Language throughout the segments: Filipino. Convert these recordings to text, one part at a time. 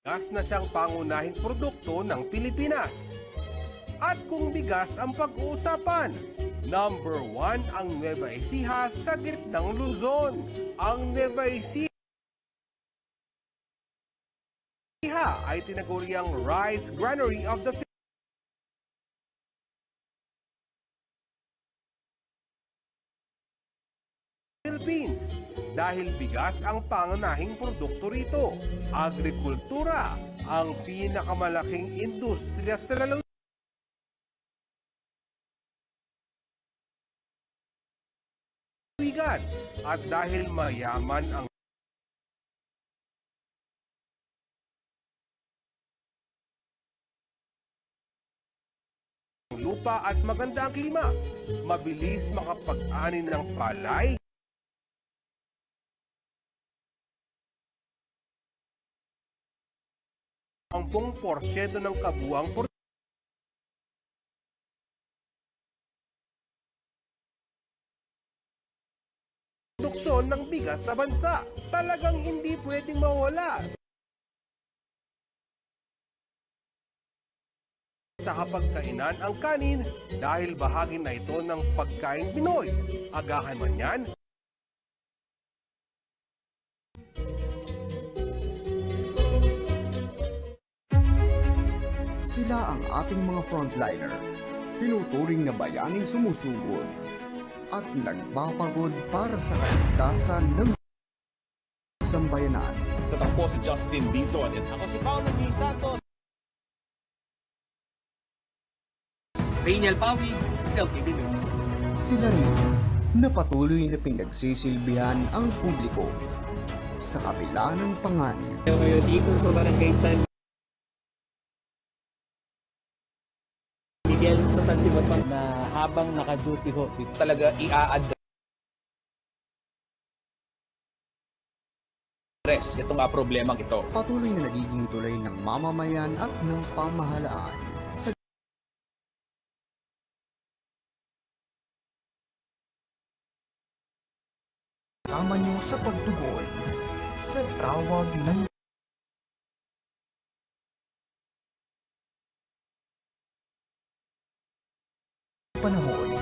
Bigas na siyang pangunahing produkto ng Pilipinas. At kung bigas ang pag-uusapan, number 1 ang Nueva Ecija sa gitnang Luzon. Ang Nueva Ecija ay tinaguriang Rice Granary of the Philippines dahil bigas ang pangunahing produkto rito. Agrikultura ang pinakamalaking industriya sa lalawigan at dahil mayaman ang lupa at maganda ang klima, mabilis makapag-ani ng palay, 10% ng kabuang produksyon ng bigas sa bansa. Talagang hindi pwedeng mawala sa hapagkainan ang kanin dahil bahagi na ito ng pagkain Pinoy. Agahan man yan, Sila ang ating mga frontliner, tinuturing na bayaning sumusugod at nagpapagod para sa kaligtasan ng sambayanan. Ito po si Justin Dizon. Ako si Paolo G. Santos. Rainiel Pawi, Cltv News. Sila rin na patuloy na pinagsisilbihan ang publiko sa kabila ng panganib. Ngayon dito sa Barangay San Miguel sa San Simon Na habang naka-duty ho, Talaga i-address itong problemang ito. Patuloy na nagiging tulay ng mamamayan at ng pamahalaan sa kasama nyo sa pagtugon sa tawag ng panahon.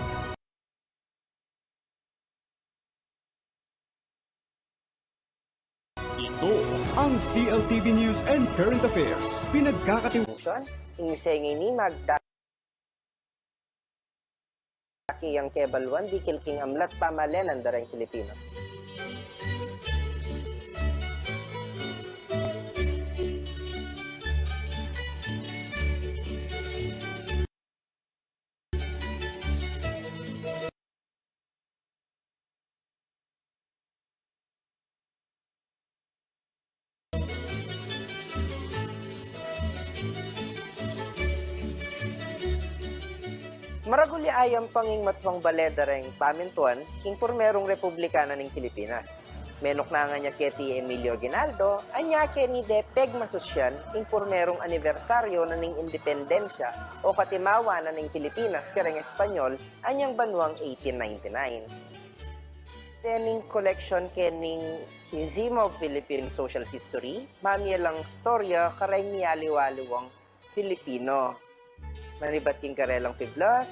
Ito ang CLTV News and Current Affairs. Pinagkakatiwala Ingusay ni magdaki ang kebaluan di kilking amlat pamalenan darang Pilipino. Maragulya ayang panging matwang baledareng pamintuan king pormerong republikana ng Pilipinas. Menok na nga niya keti Emilio Aguinaldo, anya ke ni de pegma sosyan king pormerong anibersaryo na ning independensya o katimawa na ning Pilipinas kareng Espanyol anyang banwang 1899. Tening collection kening Museum of Philippine Social History, mamiya lang storya kareng miyaliwaliwang Filipino. Manibat king karelang piblas,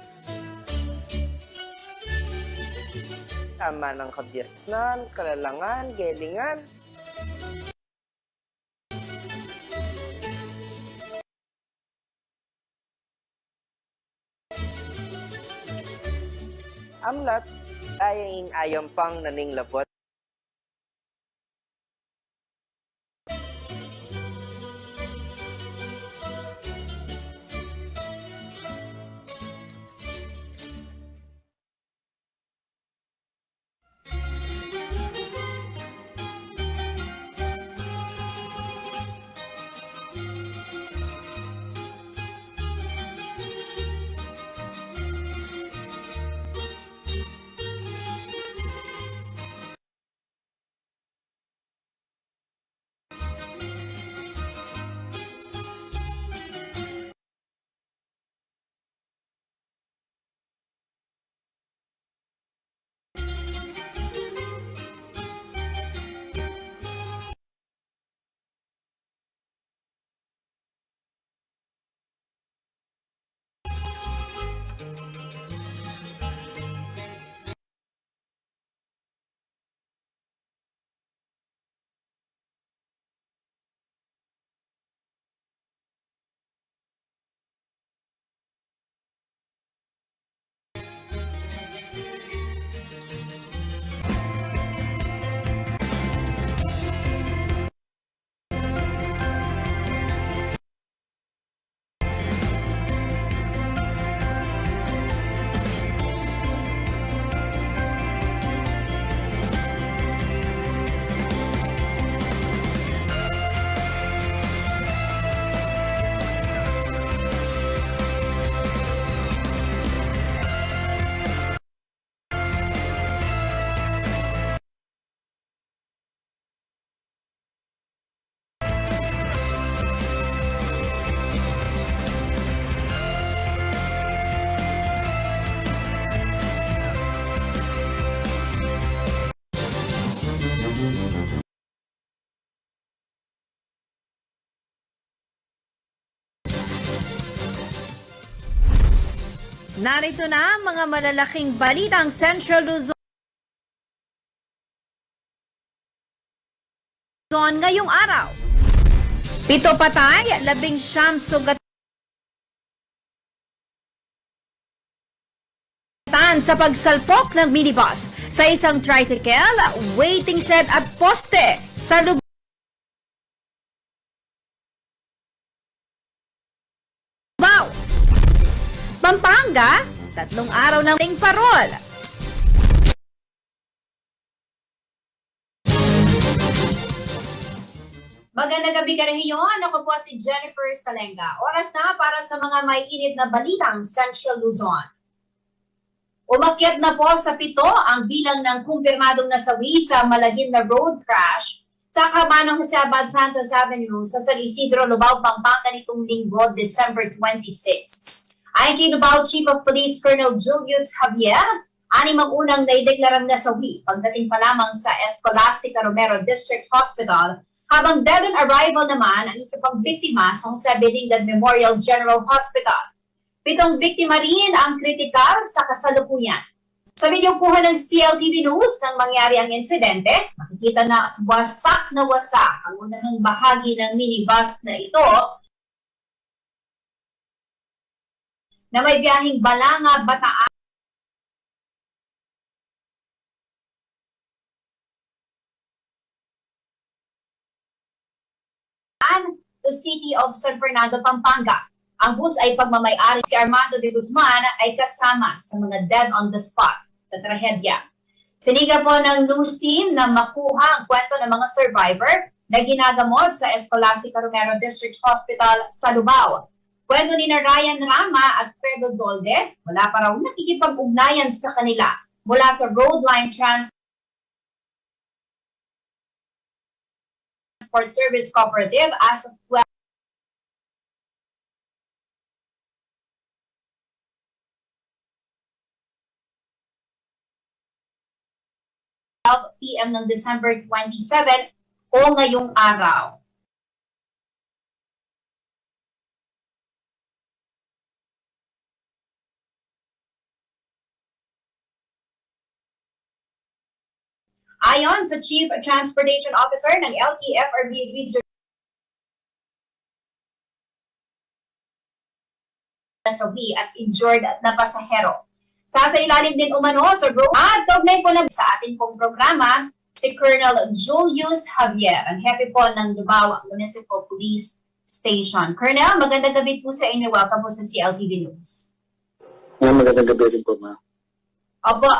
tama ng kabirsnan, kalalangan, gelingan. Amlat ay ayam pang naning labot. Narito na ang mga malalaking balitang Central Luzon ngayong araw. 7 patay, 11 sugatan sa pagsalpok ng minibus sa isang tricycle, waiting shed at poste sa Lubao. Pampanga, 3 araw ng parol. Magandang gabi ka rehiyon. Ako po si Jennifer Salenga. Oras na para sa mga may init na balitang Central Luzon. Umakyat na po sa 7 ang bilang ng kumpirmadong nasawi sa malagim na road crash sa Kamanong Jose Abad Santos Avenue sa San Isidro, Lubao, Pampanga nitong Linggo, December 26. Ayon kay Lubao Chief of Police Colonel Julius Javier, 6 ang unang naideklarang nasawi pagdating pa lamang sa Escolastica Romero District Hospital, habang dead on arrival naman ang isa pang biktima sa Jose Bedingad Memorial General Hospital. 7 biktima rin ang kritikal sa kasalukuyan. Sa video kuha ng CLTV News nang mangyari ang insidente, makikita na wasak ang unang bahagi ng minibus na ito na may biyaheng Balanga, Bataan to City of San Fernando, Pampanga. Ang bus ay pagmamay-ari si Armando de Guzman ay kasama sa mga dead on the spot sa trahedya. Siniga po ng news team na makuha ang kwento ng mga survivor na ginagamot sa Escolastica Romero District Hospital sa Lubao. Kwento ni Ryan Rama at Fredo Dolde, wala pa raw nakikipag-ugnayan sa kanila mula sa Roadline Transport Service Cooperative as of 12 p.m. ng December 27 o ngayong araw. Ayon sa Chief Transportation Officer ng LTFRB Region nasawi at injured na pasahero. Sasailalim din umano sa road at kaugnay po na sa ating pong programa si Colonel Julius Javier, ang hepe po ng Lubao Municipal Police Station. Colonel, magandang gabi po sa inyo. Welcome po sa CLTV News. Magandang gabi rin po, ma'am. Opo,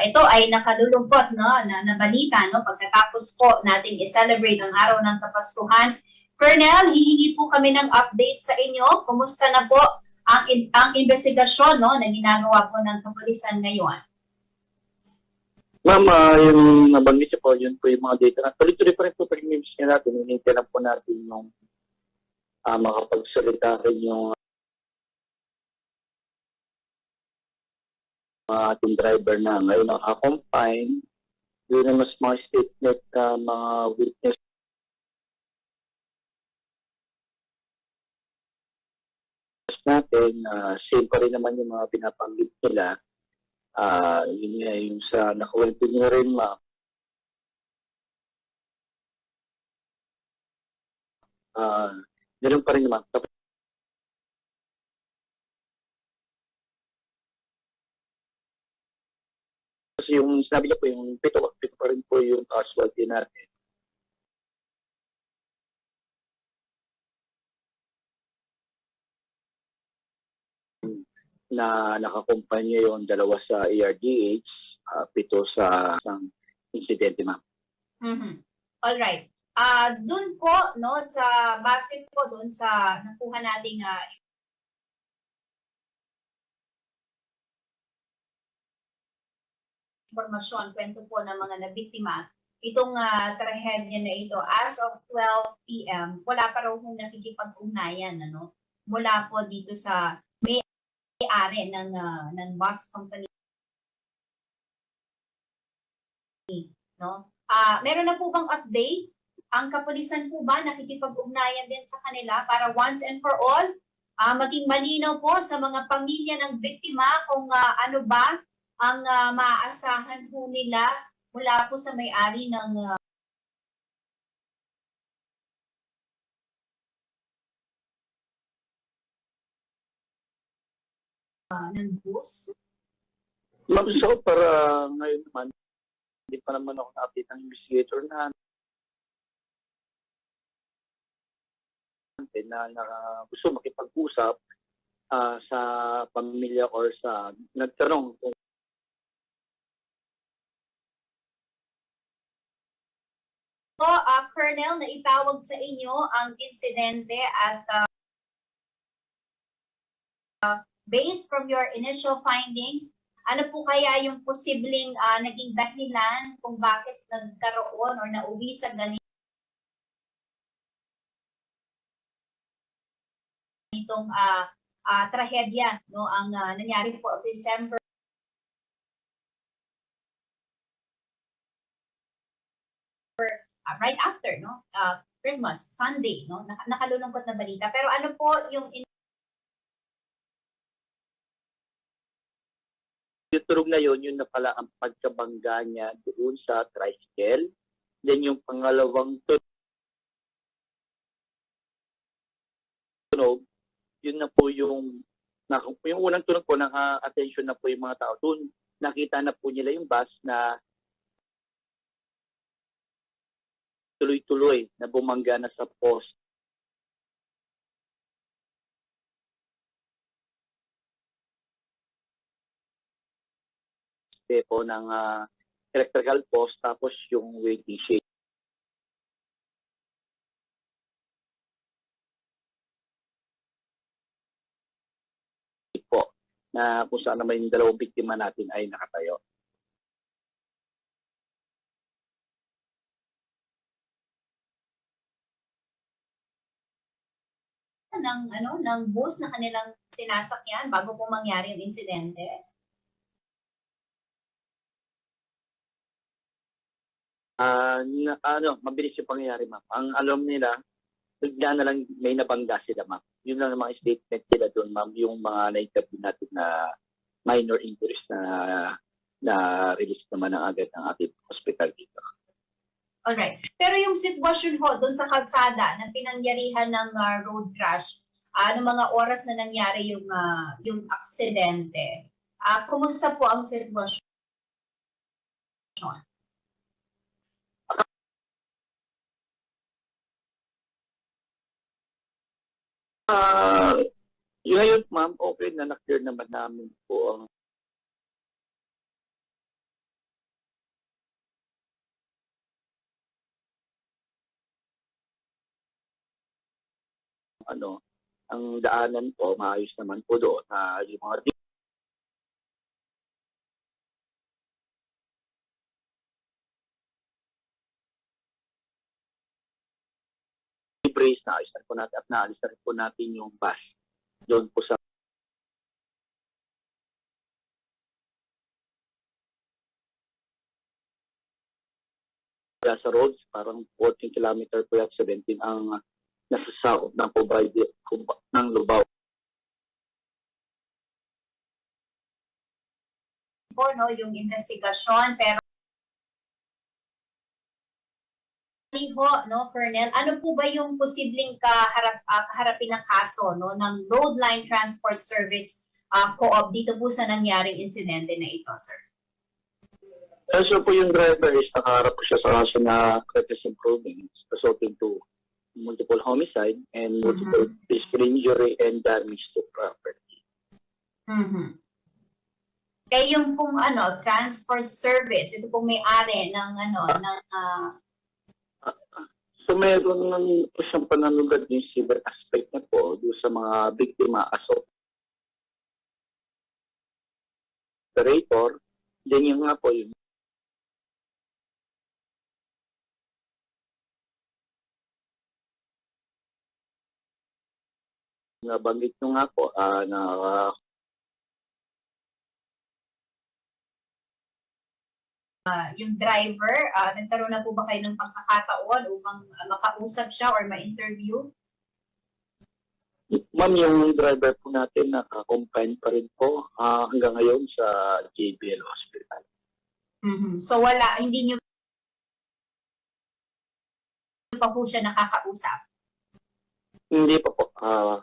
ito ay nakalulungkot na balita pagkatapos po nating i-celebrate ang araw ng Kapaskuhan. Colonel, hihingi po kami ng update sa inyo. Kumusta na po ang investigasyon na ginagawa po ng kapulisan ngayon? Ma'am, yung nabanggit niyo po, yun po yung mga data. Tuloy-tuloy pa rin po pag-image niya natin. Hinintay lang po natin yung makapagsalita rin yung ating driver na ngayon naka-confine. Yun ang mas mga statement mga witness natin, same pa rin naman yung mga pinapanggit nila. Yun nga yung sa nakuwento nyo rin, ma'am. Meron pa rin naman. Kasi yung sinabi niya po, yung pito pa rin po yung casualty natin. Na nakakumpanya yung 2 sa ARDH, 7 sa isang insidente, ma'am. All right. Doon po sa base po doon sa nakuha nating impormasyon, kwento po ng mga nabiktima, itong trahedya na ito as of 12 p.m. wala pa raw kung nakikipag-ugnayan mula po dito sa may-ari ng bus company. Meron na po bang update? Ang kapulisan po ba nakikipag-ugnayan din sa kanila para once and for all maging malinaw po sa mga pamilya ng biktima kung ano ba ang maaasahan po nila mula po sa may-ari ng bus. Ma'am, so para ngayon naman, hindi pa naman ako na-update ng investigator na gusto makipag-usap sa pamilya or sa nagtanong kung po, Colonel, na itawag sa inyo ang insidente at based from your initial findings, ano po kaya yung posibleng naging dahilan kung bakit nagkaroon or nauwi sa ganitong trahedya, no? Ang nangyari po December right after, no? Christmas, Sunday, no? Nakalulungkot na balita. Pero ano po yung yung turog na yun na pala ang pagkabangga niya doon sa tricycle. Then yung pangalawang tunog, yun na po yung unang tunog po, naka-attention na po yung mga tao. Doon nakita na po nila yung bus na tuloy-tuloy na bumangga na sa post. Po ng electrical post tapos yung waiting shade. Po na kung saan naman yung dalawang biktima natin ay nakatayo. ng bus na kanilang sinasakyan bago po mangyari yung insidente? Mabilis yung pangyayari, ma'am. Ang alam nila, bigla na lang may nabangga sila, ma'am. Yun lang ang mga statement nila doon, ma'am. Yung mga na-interview natin na minor injuries na release naman ng agad ng ating hospital dito. Alright. Pero yung sitwasyon ho doon sa kalsada na pinangyarihan ng road crash, ano mga oras na nangyari yung aksidente? Kumusta po ang sitwasyon? Ngayon, ma'am, okay na, na-clear naman namin po ang ang daanan po, maayos naman po doon. Yung mga brace na ayos na po natin at naalis na rin po natin yung bus doon po sa roads, parang 14 kilometer po at 17 ang nasa south ng provided ng Lubao. Po, no, yung investigasyon, pero ho, no, Colonel, ano po ba yung posibleng kaharapin na kaso, no, ng Road Line Transport Service Co-op dito po sa nangyaring insidente na ito, sir? So po yung driver is nakaharap po siya sa kaso na courtesy improvement resulting to multiple homicide and multiple physical injury and damage to property. Kaya yung pong transport service, ito pong may-ari ng So meron ng isang pananugad yung civil aspect na po doon sa mga biktima as operator. Then yung nga po yung nabanggit nyo nga po na yung driver, nagkaroon na po ba kayo ng pagkakataon upang makausap siya or ma-interview? Ma'am, yung driver po natin naka-confine pa rin po hanggang ngayon sa JBL Hospital. So wala, hindi nyo pa po siya nakakausap. Hindi pa po,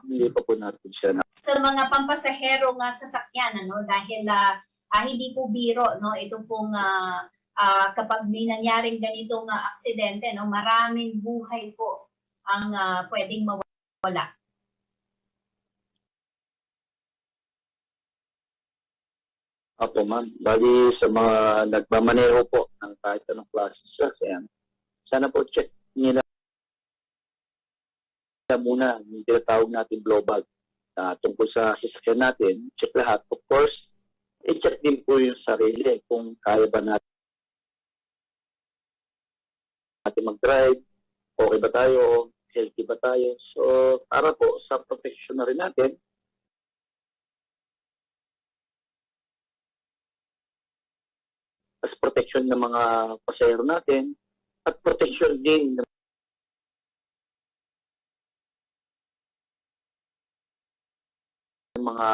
hindi pa po natin siya na. Sa mga pampasaherong sasakyan, ano, dahil hindi po biro, no, ito pong kapag may nangyaring ganitong aksidente, no, maraming buhay po ang pwedeng mawala. Apo ma'am, bali sa mga nagmamaneho po ng kahit anong klase sa sasakyan, sana po check nila muna yung tinatawag natin global tungkol sa sasakyan natin, check lahat. Of course, i-check din po yung sarili kung kaya ba natin mag-drive, okay ba tayo, healthy ba tayo. So, para po sa protection na rin natin, as protection ng mga pasahero natin, at protection din ng mga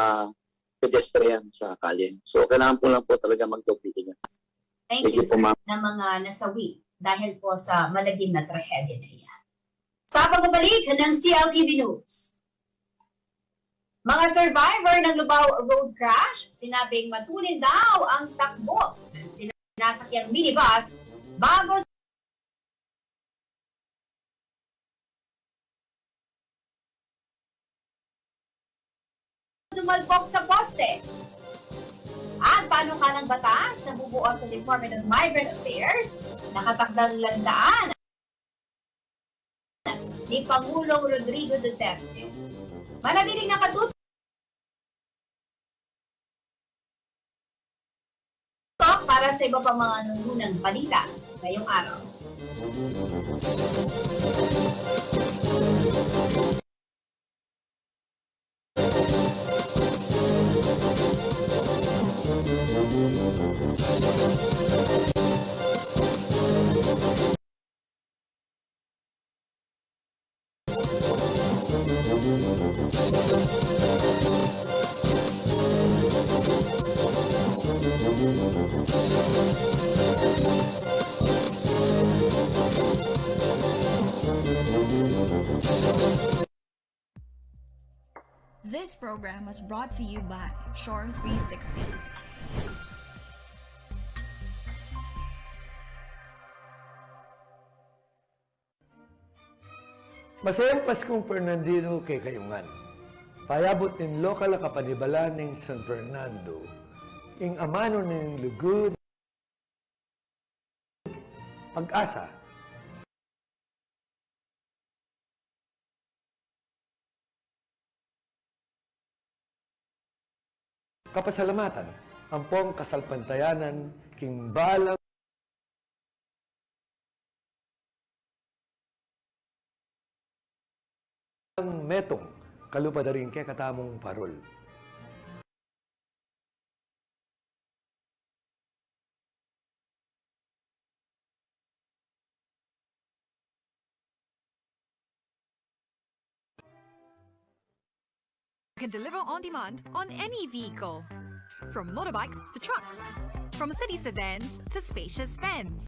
pedestrian sa kalye. So, kailangan po lang po talaga mag-doblitin. Thank you, sir, na mga nasawi dahil po sa malagim na trahedya na iyan. Sa pagbabalik ng CLTV News, mga survivor ng Lubao Road Crash, sinabing matunin daw ang takbo ng sinasakyang minibus bago sumalpok sa poste. At paano ka ng batas na bubuo sa Department of Migrant Affairs, nakatakdang landaan ni Pangulong Rodrigo Duterte. Manatiling nakatutok para sa iba pang mga nununang balita ngayong araw. This program was brought to you by Shore 360. Masayang Paskong Fernandino kay Kayungan. Payabot nin lokal kapanibala ning San Fernando, ing amano ning lugod, pag-asa. Kapasalamatan, ampong kasalpantayanan, king balang metong kalupadarin kay katamong parol. Can deliver on demand on any vehicle, from motorbikes to trucks, from city sedans to spacious vans.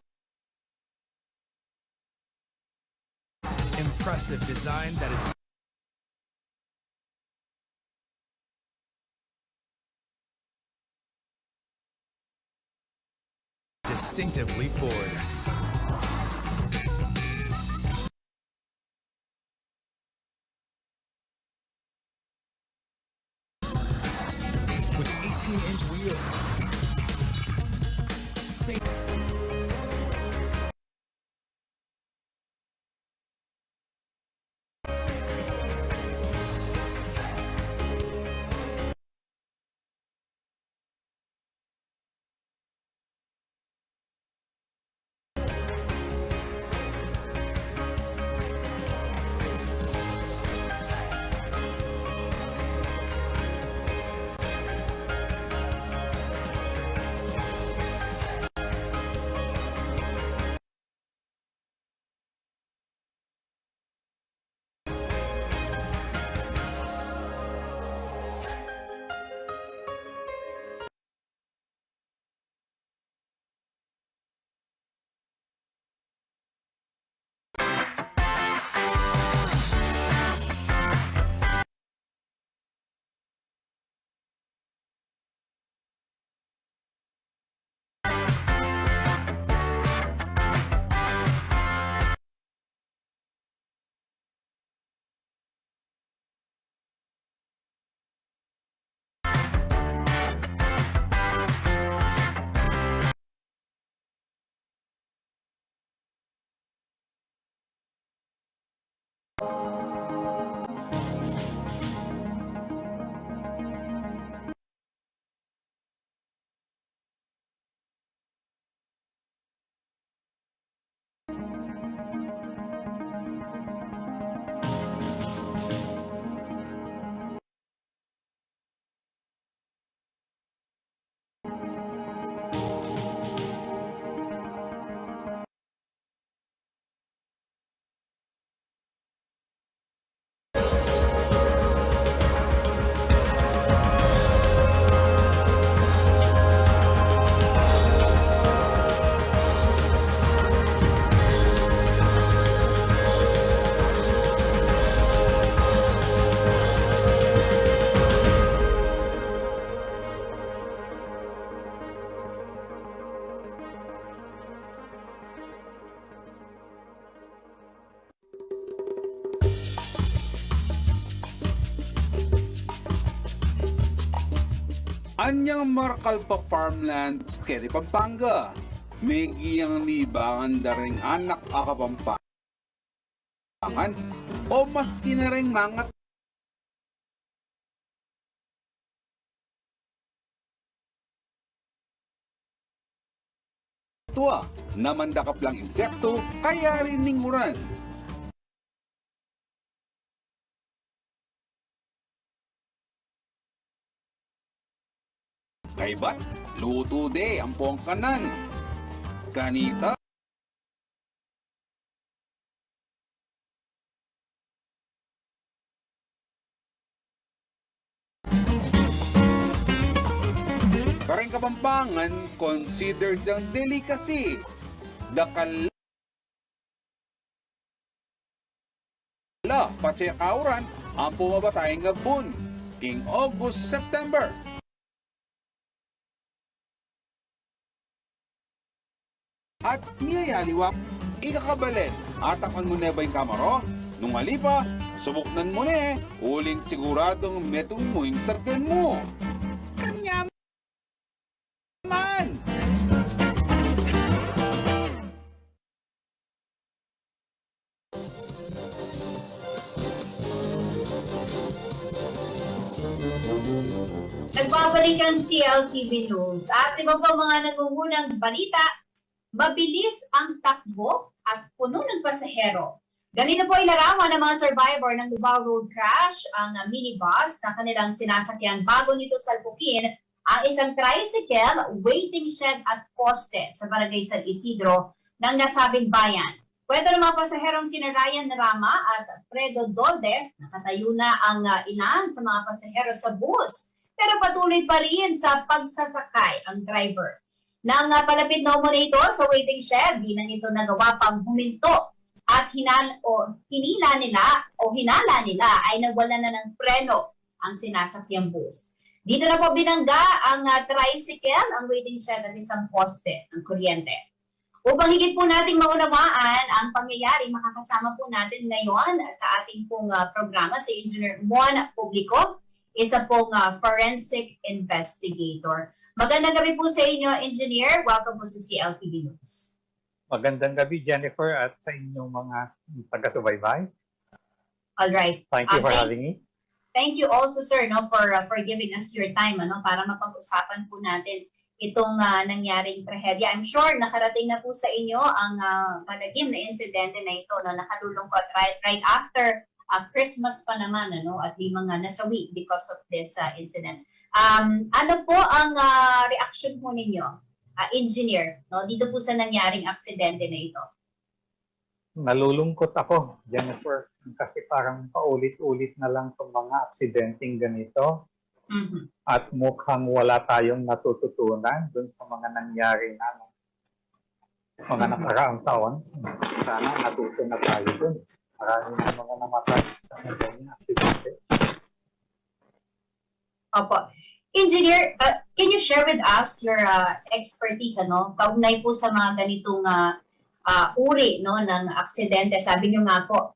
Impressive design that is distinctively Ford. With 18-inch wheels. Anyang Markalpa Farmland, Cltv Pampanga. May giyang libangan daring anak akapampangan o maski na rin mga tuwa na mandakap lang insekto kaya rin ninguran. Kay ba't luto de ang pongkanan. Kanita Kareng Kapampangan considered ang delicacy. Dakal patsayakauran ang pumabasahing gabun. King August, September. At niyayaliwak, ikakabalen. Atakan mo na ba yung kamaro? Nung halipa, subuknan mo na uling siguradong metong mo yung sargan mo. Kanya man! Nagbabalik ang CLTV News at iba pa mga nangungunang balita, mabilis ang takbo at puno ng pasahero. Ganito po ilarawan ng mga survivor ng Lubao Road Crash ang minibus na kanilang sinasakyan bago nito salpukin ang isang tricycle, waiting shed at poste sa Barangay San Isidro ng nasabing bayan. Kwento ng mga pasaherong sina Ryan Rama at Fredo Dolde, nakatayo na ang ilan sa mga pasahero sa bus pero patuloy pa rin sa pagsasakay ang driver. Nang palapit na umuna ito sa waiting shed, di na nito nagawa pang huminto at hinala nila ay nawala na ng preno ang sinasakyang bus. Dito na po binangga ang tricycle, ang waiting shed at isang poste ng kuryente. Upang higit po nating maunawaan ang pangyayari, makakasama po natin ngayon sa ating pong programa si Engineer Mon Publico, isa pong forensic investigator. Magandang gabi po sa inyo, Engineer. Welcome po sa CLTV News. Magandang gabi, Jennifer, at sa inyong mga taga-subaybay. All right. Thank you for having me. Thank you also, sir, for giving us your time para mapag-usapan po natin itong nangyaring trahedya. I'm sure nakarating na po sa inyo ang malagim na insidente na ito na nakalulungkot right after Christmas pa naman at may mga nasawi because of this incident. Ano po ang reaction po ninyo, engineer, dito po sa nangyaring aksidente na ito? Nalulungkot ako, Jennifer, kasi parang paulit-ulit na lang itong mga aksidenteng ganito. At mukhang wala tayong natututunan dun sa mga nangyari na mga nakaraang taon. Sana natuto na tayo dun. Maraming mga namatay sa mga aksidente. Opo. Engineer, can you share with us your expertise, kaugnay po sa mga ganitong uri ng aksidente? Sabi niyo nga po,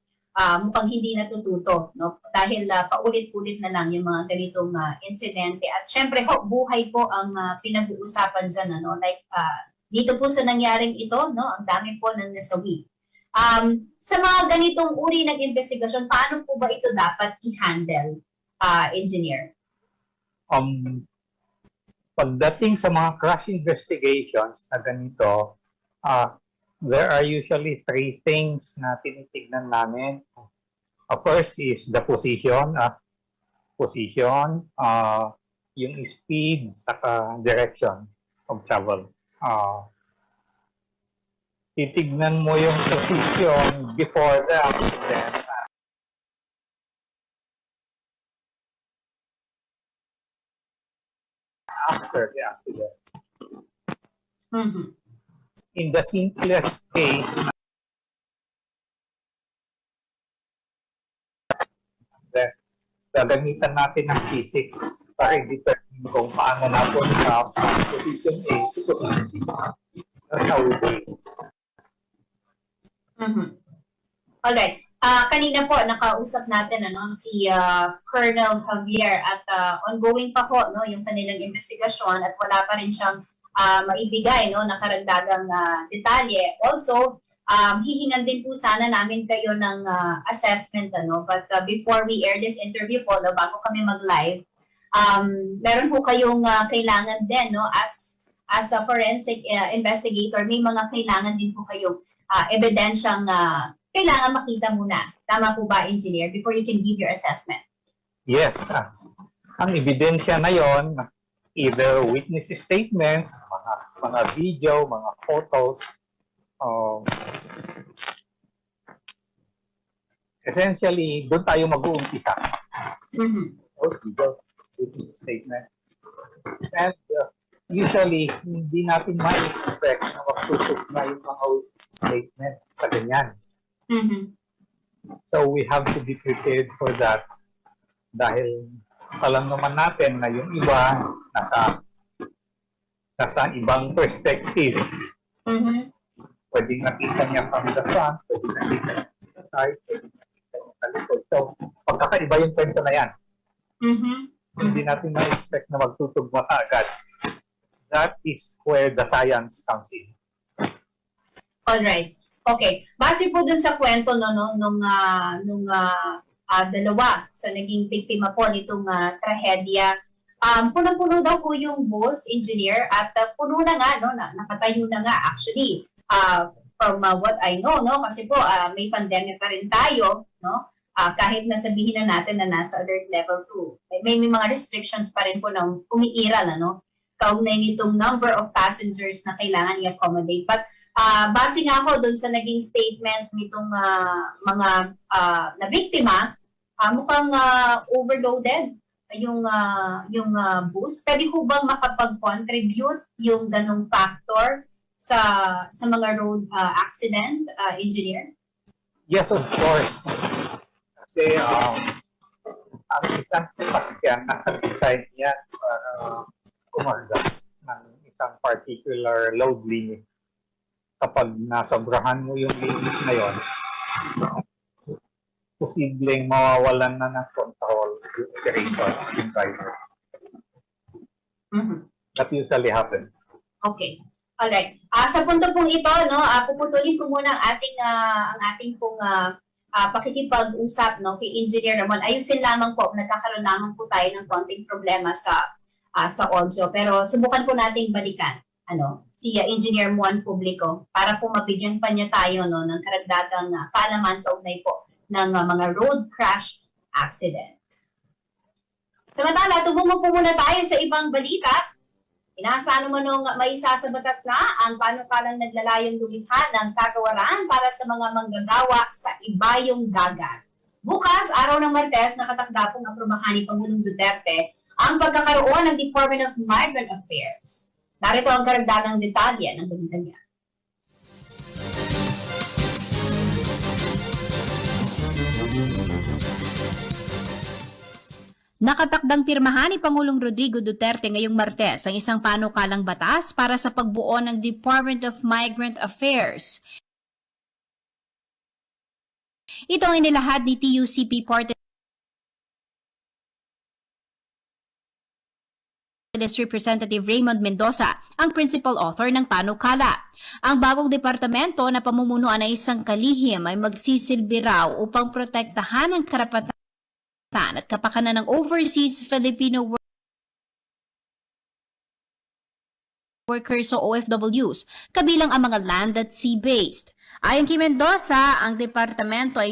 mukhang hindi natututo, dahil paulit-ulit na lang yung mga ganitong insidente. At syempre, buhay po ang pinag-uusapan dyan. Dito po sa nangyaring ito, ang dami po ng nasawi. Sa mga ganitong uri ng investigasyon, paano po ba ito dapat i-handle, engineer? Pagdating sa mga crash investigations na ganito, there are usually three things na tinitignan namin. First is the position, yung speed, saka direction of travel. Titignan mo yung position before the accident. After the accident. In the simplest case, gagamitan natin ng physics para i-determine kung paano napunta sa position A to position B. That's how we do it. Alright. Kanina po nakausap natin si Colonel Javier at ongoing pa po yung kanilang investigasyon at wala pa rin siyang maibigay na karagdagang detalye. Also, hihingan din po sana namin kayo ng assessment but before we air this interview po bago kami mag-live, meron po kayong kailangan din as a forensic investigator, may mga kailangan din po kayong ebidensyang kailangan makita muna. Tama po ba, engineer, before you can give your assessment? Yes. Ang ebidensya na yon, either witness statements, mga video, mga photos, essentially, doon tayo mag-uumpisa. Video, witness statements. And usually, hindi natin ma-expect na magtutugma yung mga witness statements sa ganyan. So we have to be prepared for that dahil alam naman natin na yung iba nasa ibang perspective. Pwedeng nakita niya from the front, pwedeng nakita niya from the side, pwedeng nakita niya sa likod. So pagkakaiba yung kwento na yan. Hindi natin ma-expect na magtutugma ka agad. That is where the science comes in. Alright. Okay. Base po dun sa kwento nung dalawa sa naging biktima po nitong trahedya, punong-puno daw po yung bus, engineer, at puno na nga, nakatayo na nga actually. From what I know, kasi po may pandemic pa rin tayo, kahit nasabihin na natin na nasa alert level 2. May mga restrictions pa rin po na umiiral, kaugnay nitong number of passengers na kailangan i-accommodate. But base nga ako doon sa naging statement nitong mga na biktima, mukhang overloaded yung bus. Pwede ko bang makapag-contribute yung ganong factor sa mga road accident, engineer? Yes, of course. Kasi ang isang sasakyan naka-design yan para kumarga ng isang particular load limit. Kapag nasobrahan mo yung limit na yon, posibleng mawawalan na ng control yung operator, yung driver. That usually happens. Okay. Alright. Sa punto pong ito, puputulin ko muna ang ating pong pakikipag-usap kay Engineer Ramon. Ayusin lamang po, nagkakaroon lamang po tayo ng konting problema sa audio. Pero subukan po nating balikan si Engineer Juan Publico para po mabigyan pa niya tayo ng karagdagang kaalaman kaugnay po ng mga road crash accident. Samantala, tumungo po muna tayo sa ibang balita. Inaasahan mo nung may isa sa batas na ang panukalang naglalayong lumikha ng kagawaran para sa mga manggagawa sa ibayong dagat. Bukas, araw ng Martes, nakatakda pong aprubahan ni Pangulong Duterte ang pagkakaroon ng Department of Migrant Affairs. Narito ang karagdagang detalye ng balita niya. Nakatakdang pirmahan ni Pangulong Rodrigo Duterte ngayong Martes ang isang panukalang batas para sa pagbuo ng Department of Migrant Affairs. Ito ang inilahad ni TUCP Party Representative Raymond Mendoza, ang principal author ng panukala. Ang bagong departamento na pamumunuan ng isang kalihim ay magsisilbi raw upang protektahan ang karapatan at kapakanan ng overseas Filipino workers o OFWs, kabilang ang mga land at sea-based. Ayon kay Mendoza, ang departamento ay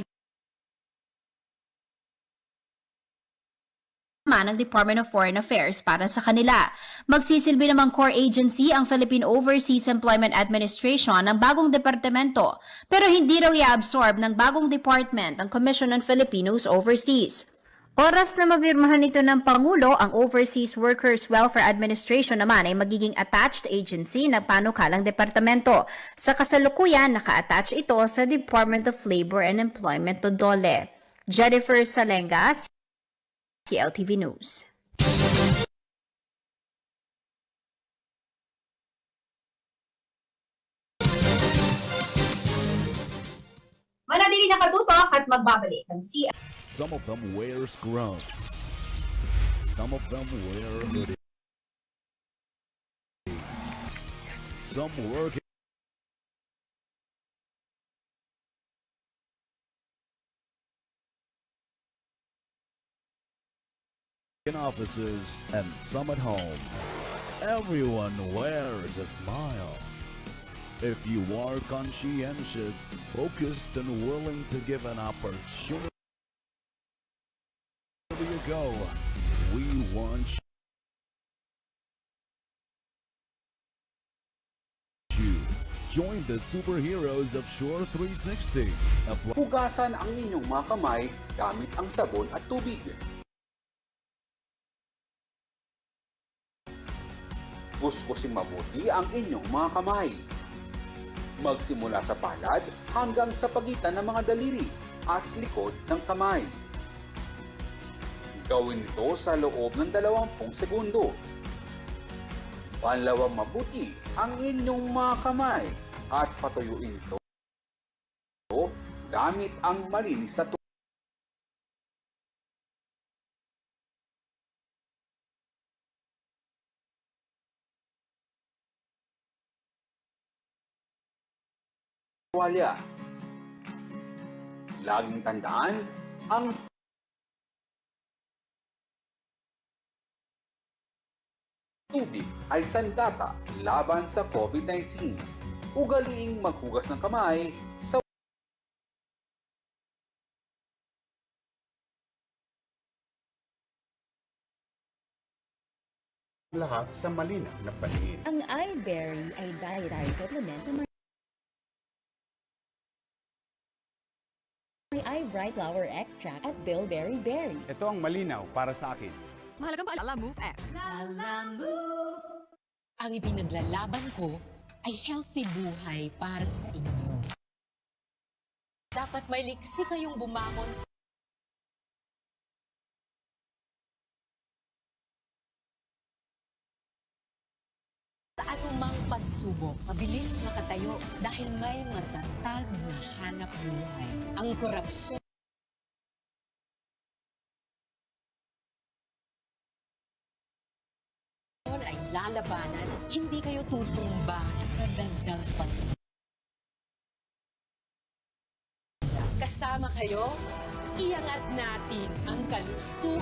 ng Department of Foreign Affairs para sa kanila. Magsisilbi namang core agency ang Philippine Overseas Employment Administration ng bagong departamento, pero hindi raw i-absorb ng bagong department ang Commission on Filipinos Overseas. Oras na mapirmahan nito ng Pangulo, ang Overseas Workers Welfare Administration naman ay magiging attached agency ng panukalang departamento. Sa kasalukuyan, naka-attach ito sa Department of Labor and Employment o DOLE. Jennifer Salenga, Cltv News. Manatili Manatili nakatutok at magbabalik ng Some of them wear scrubs. Some of them wear hoodies. Some work in offices and some at home. Everyone wears a smile. If you are conscientious, focused, and willing to give an opportunity to go, we want you. Join the superheroes of Shore 360. Hugasan ang inyong mga kamay gamit ang sabon at tubig. Kuskusin mabuti ang inyong mga kamay. Magsimula sa palad hanggang sa pagitan ng mga daliri at likod ng kamay. Gawin ito sa loob ng 20 segundo. Panlawang mabuti ang inyong mga kamay at patuyuin ito gamit ang malinis na tuwalya. Laging tandaan, ang tubig ay sandata laban sa COVID-19. Ugaliing maghugas ng kamay sa lahat sa malinaw na paningin. Ang iBerry ay dietary supplement na may iBright Flower Extract at Bilberry Berry. Ito ang malinaw para sa akin. Mahalagang paalala, Move F. Ang ipinaglalaban ko ay healthy buhay para sa inyo. Dapat may liksi kayong bumangon sa anumang pagsubok. Mabilis makatayo dahil may matatag na hanap buhay. Ang korupsyon ay lalabanan, hindi kayo tutumba sa dagdag pag- Kasama kayo, iangat natin ang kalusugan.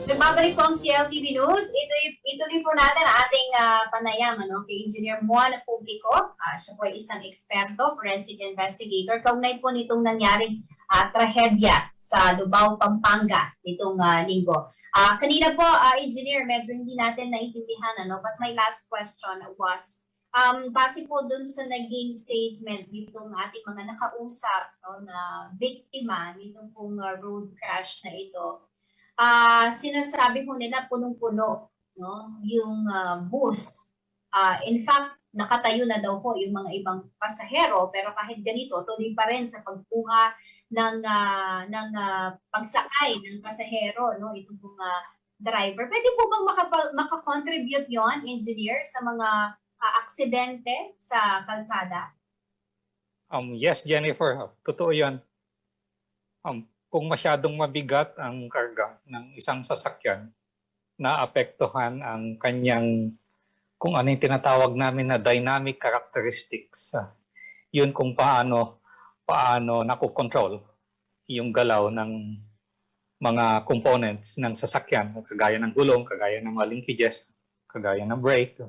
Nagbabalik po ang CLTV News. Ituloy po natin ang ating panayam kay Engineer Juan Publico. Siya po ay isang eksperto, forensic investigator. Kaugnay po nitong nangyaring trahedya sa Lubao, Pampanga nitong linggo. Kanina po, Engineer, medyo hindi natin naintindihan, but my last question was, base po dun sa naging statement nitong ating mga nakausap na biktima nitong pong road crash na ito, sinasabi po nila punong-puno yung bus. In fact, nakatayo na daw po yung mga ibang pasahero, pero kahit ganito, tuloy pa rin sa pagkuha ng pagsakay ng pasahero, itong mga driver. Pwede po bang makakontribute yon, engineer, sa mga aksidente sa kalsada? Yes, Jennifer, totoo yan. Kung masyadong mabigat ang karga ng isang sasakyan, naapektuhan ang kanyang, kung ano yung tinatawag namin na dynamic characteristics. Yun kung paano nakokontrol yung galaw ng mga components ng sasakyan, kagaya ng gulong, kagaya ng mga linkages, kagaya ng brake.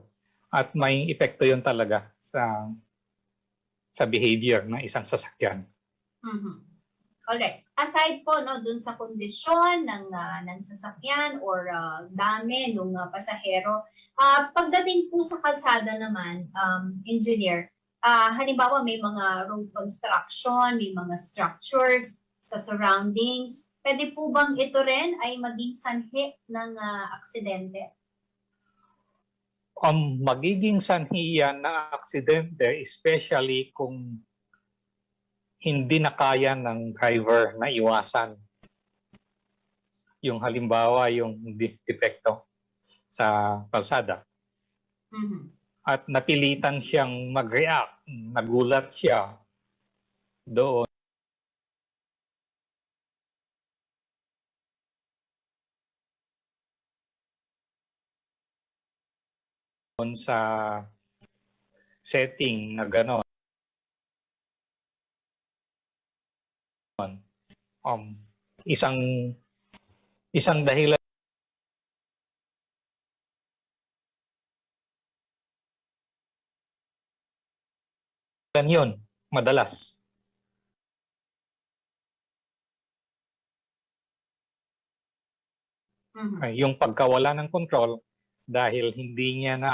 At may epekto yun talaga sa behavior ng isang sasakyan. Mm-hmm. Alright. Aside po no dun sa kondisyon ng sasakyan or dami ng pasahero, pagdating po sa kalsada naman, engineer, halimbawa may mga road construction, may mga structures sa surroundings, pwede po bang ito rin ay maging sanhi ng aksidente? Magiging sanhi yan na aksidente, especially kung hindi na kaya ng driver na iwasan. Yung halimbawa, yung depekto sa kalsada. At napilitan siyang mag-react, nagulat siya doon sa setting na gano'n. Isang dahilan yun, madalas. Yung pagkawala ng control dahil hindi niya na